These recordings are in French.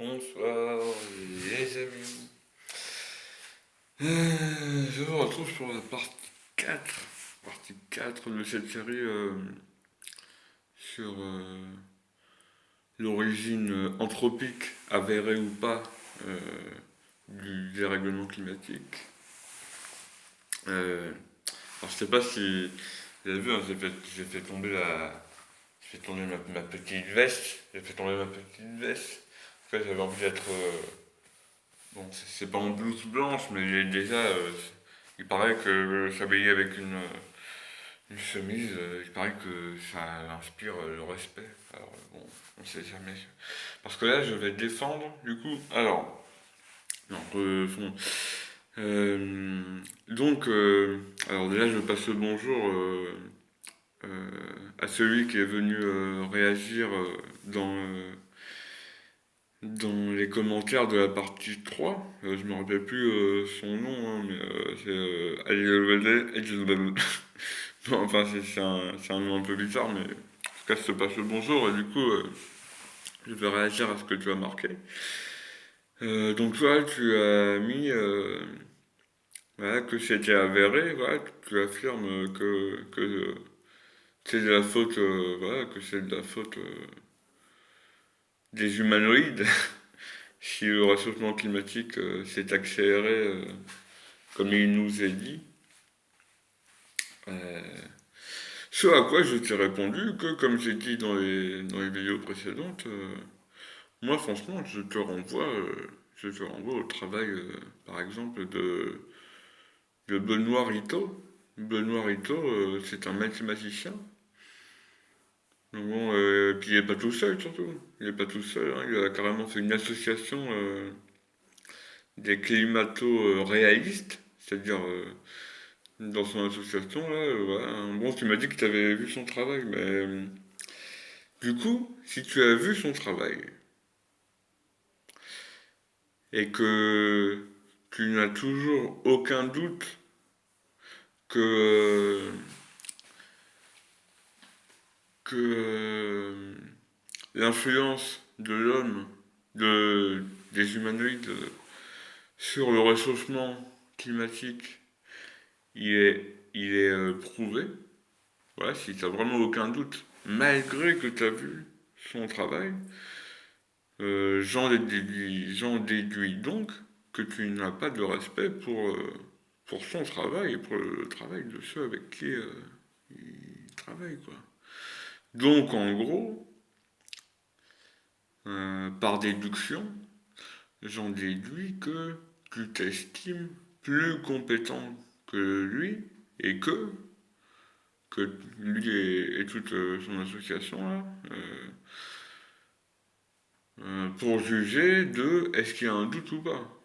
Bonsoir les amis. Je vous retrouve pour la partie 4 de cette série sur l'origine anthropique, avérée ou pas, euh, du dérèglement climatique. Alors je sais pas si vous avez vu, hein, j'ai fait tomber ma petite veste. J'ai fait tomber ma petite veste. En fait, j'avais envie d'être bon, c'est pas en blouse blanche, mais déjà, il paraît que s'habiller avec une chemise, il paraît que ça inspire le respect. Alors, bon, on sait jamais. Parce que là, je vais défendre, du coup. Alors, non, euh, donc, alors déjà, je passe le bonjour à celui qui est venu réagir dans les commentaires de la partie 3, je me rappelle plus son nom, hein, mais c'est bon, enfin, c'est un nom un peu bizarre, mais en tout cas, je te passe le bonjour, et du coup, je vais réagir à ce que tu as marqué. Donc, toi, tu as mis voilà, que c'était avéré, voilà, tu affirmes que c'est de la faute, voilà, que c'est de la faute des humanoïdes, si le réchauffement climatique s'est accéléré comme il nous est dit. Euh, Ce à quoi je t'ai répondu que, comme j'ai dit dans les vidéos précédentes, moi franchement, je te renvoie au travail, par exemple, de Benoît Rito. Benoît Rito, c'est un mathématicien. Donc bon, puis il n'est pas tout seul surtout. Il n'est pas tout seul, hein. Il a carrément fait une association des climato-réalistes, c'est-à-dire dans son association, là, voilà. Bon, tu m'as dit que tu avais vu son travail, mais du coup, si tu as vu son travail et que tu n'as toujours aucun doute que, que l'influence de l'homme, des humanoïdes sur le réchauffement climatique, il est prouvé, voilà, si tu n'as vraiment aucun doute, malgré que tu as vu son travail, j'en déduis donc que tu n'as pas de respect pour son travail et pour le travail de ceux avec qui il travaille, quoi. Donc, en gros, par déduction, j'en déduis que tu t'estimes plus compétent que lui et que lui et toute son association là, pour juger de est-ce qu'il y a un doute ou pas.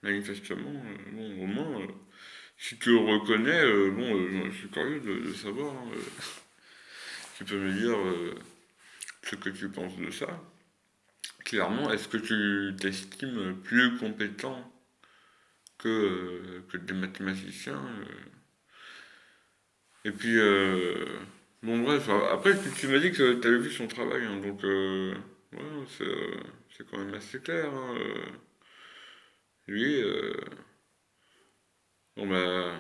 Manifestement, bon, au moins, si tu le reconnais, bon, je suis curieux de savoir, hein, tu peux me dire ce que tu penses de ça. Clairement, est-ce que tu t'estimes plus compétent que des mathématiciens Et puis, bon, bref, après, tu m'as dit que tu avais vu son travail, hein, donc, ouais, c'est quand même assez clair, hein, lui, bon, bah,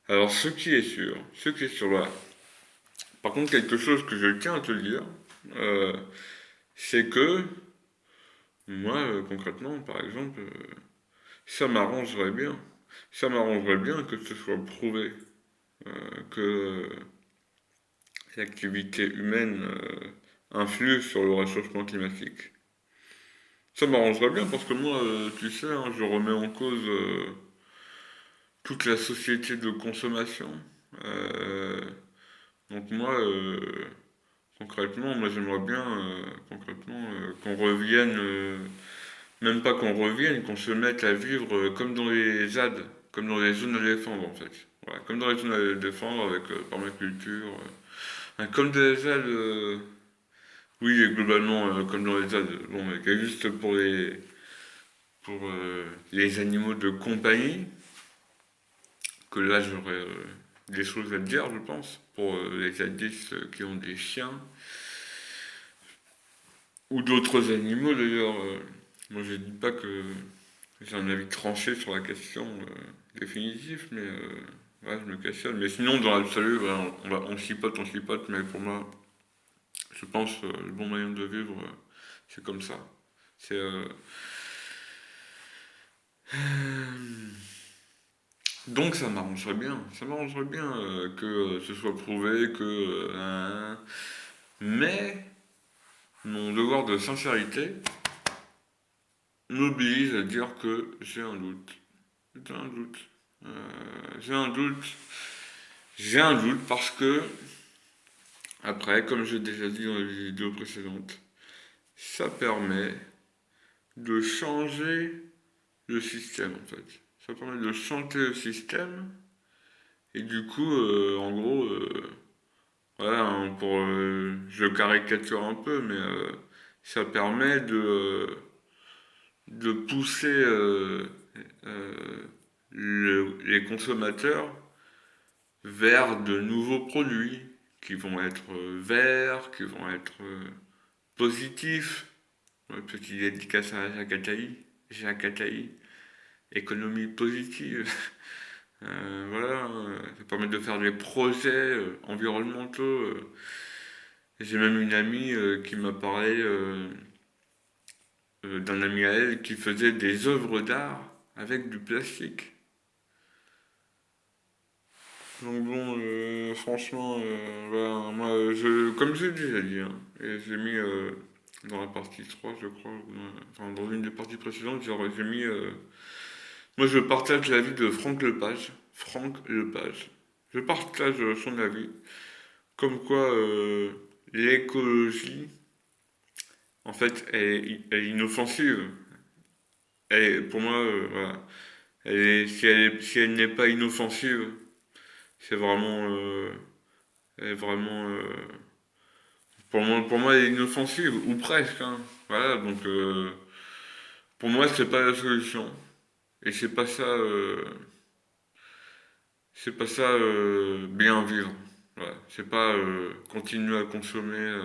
alors, ce qui est sûr, là. Par contre, quelque chose que je tiens à te dire, euh, c'est que moi, concrètement, par exemple, ça m'arrangerait bien. Ça m'arrangerait bien que ce soit prouvé que l'activité humaine influe sur le réchauffement climatique. Ça m'arrangerait bien parce que moi, tu sais, hein, je remets en cause toute la société de consommation. Euh, donc moi, concrètement, moi j'aimerais bien concrètement qu'on revienne, même pas qu'on revienne, qu'on se mette à vivre comme dans les ZAD, comme dans les zones à défendre en fait. Voilà, comme dans les zones à défendre avec permaculture, comme des ZAD, oui, et globalement comme dans les ZAD, bon, mais qui est juste pour les animaux de compagnie, que là j'aurais des choses à te dire, je pense, pour les zadistes qui ont des chiens. ou d'autres animaux d'ailleurs. Moi je dis pas que j'ai un avis tranché sur la question définitive, mais ouais, je me questionne. Mais sinon, dans l'absolu, voilà, on chipote, mais pour moi, je pense le bon moyen de vivre, c'est comme ça. C'est donc ça m'arrangerait bien que ce soit prouvé que mais mon devoir de sincérité m'oblige à dire que j'ai un doute. J'ai un doute. J'ai un doute. J'ai un doute parce que après, comme j'ai déjà dit dans les vidéos précédentes, ça permet de changer le système en fait. Ça permet de changer le système et du coup, en gros, voilà, hein, je caricature un peu, mais ça permet de pousser les consommateurs vers de nouveaux produits qui vont être verts, qui vont être positifs. Ouais, petite dédicace à Jacques Attali, économie positive. Voilà, ça permet de faire des projets environnementaux. J'ai même une amie qui m'a parlé d'un ami à elle qui faisait des œuvres d'art avec du plastique. Donc bon, franchement, voilà, moi, comme j'ai déjà dit, hein, et j'ai mis dans la partie 3 je crois, enfin dans une des parties précédentes, j'ai mis moi, je partage l'avis de Franck Lepage. Franck Lepage. Je partage son avis. Comme quoi, l'écologie, en fait, elle est inoffensive. Pour moi, voilà. Si elle n'est pas inoffensive, c'est vraiment, elle est vraiment, pour moi, elle est inoffensive, ou presque, hein. Voilà, donc, pour moi, c'est pas la solution. Et c'est pas ça bien vivre. Ouais. C'est pas continuer à consommer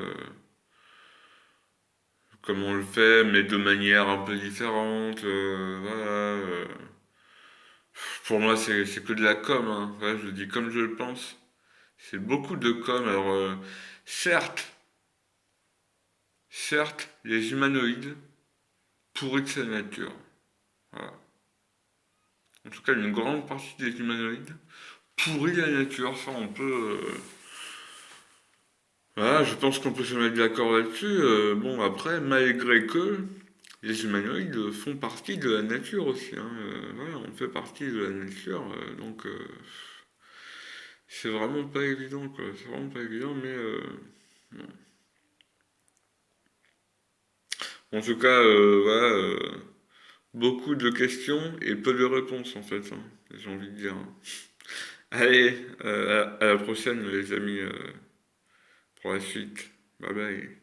comme on le fait, mais de manière un peu différente. Voilà. Pour moi, c'est que de la com. Hein. Ouais, je le dis comme je le pense. C'est beaucoup de com. Alors, certes, certes, les humanoïdes pourrissent la nature. Voilà. En tout cas, une grande partie des humanoïdes pourrit la nature. Ça, on peut. Voilà, je pense qu'on peut se mettre d'accord là-dessus. Bon, après, malgré que les humanoïdes font partie de la nature aussi. Hein. Voilà, on fait partie de la nature, donc c'est vraiment pas évident, quoi. C'est vraiment pas évident, mais bon. En tout cas, voilà, beaucoup de questions et peu de réponses en fait. Hein, j'ai envie de dire. Hein. Allez, à la prochaine, les amis, pour la suite. Bye bye.